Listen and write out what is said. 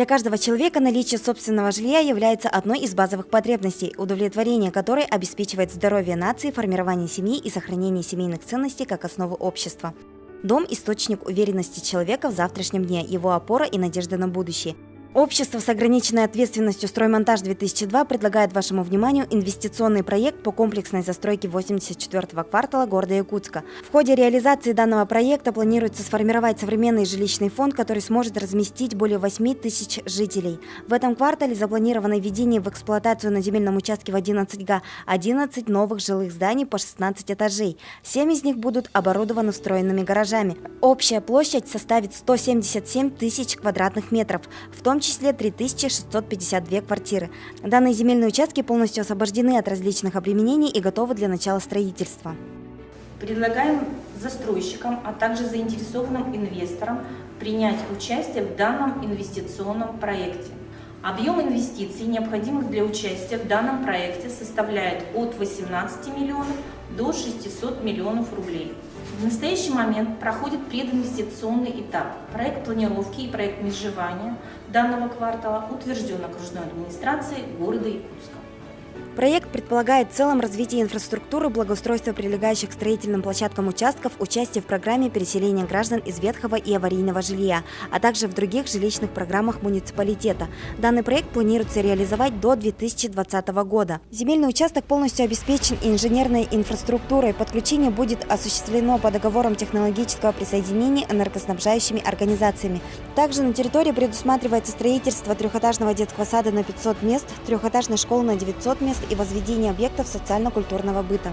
Для каждого человека наличие собственного жилья является одной из базовых потребностей, удовлетворение которой обеспечивает здоровье нации, формирование семьи и сохранение семейных ценностей как основы общества. Дом – источник уверенности человека в завтрашнем дне, его опора и надежда на будущее. Общество с ограниченной ответственностью «Строймонтаж-2002» предлагает вашему вниманию инвестиционный проект по комплексной застройке 84-го квартала города Якутска. В ходе реализации данного проекта планируется сформировать современный жилищный фонд, который сможет разместить более 8 тысяч жителей. В этом квартале запланировано введение в эксплуатацию на земельном участке в 11 га 11 новых жилых зданий по 16 этажей. 7 из них будут оборудованы встроенными гаражами. Общая площадь составит 177 тысяч квадратных метров, в том числе 3652 квартиры. Данные земельные участки полностью освобождены от различных обременений и готовы для начала строительства. Предлагаем застройщикам, а также заинтересованным инвесторам принять участие в данном инвестиционном проекте. Объем инвестиций, необходимых для участия в данном проекте, составляет от 18 миллионов до 600 миллионов рублей. В настоящий момент проходит прединвестиционный этап. Проект планировки и проект межевания данного квартала утвержден окружной администрацией города Якутска. Проект предполагает в целом развитие инфраструктуры, благоустройство прилегающих к строительным площадкам участков, участие в программе переселения граждан из ветхого и аварийного жилья, а также в других жилищных программах муниципалитета. Данный проект планируется реализовать до 2020 года. Земельный участок полностью обеспечен инженерной инфраструктурой. Подключение будет осуществлено по договорам технологического присоединения энергоснабжающими организациями. Также на территории предусматривается строительство трехэтажного детского сада на 500 мест, трехэтажной школы на 900 мест и возведение объектов социально-культурного быта.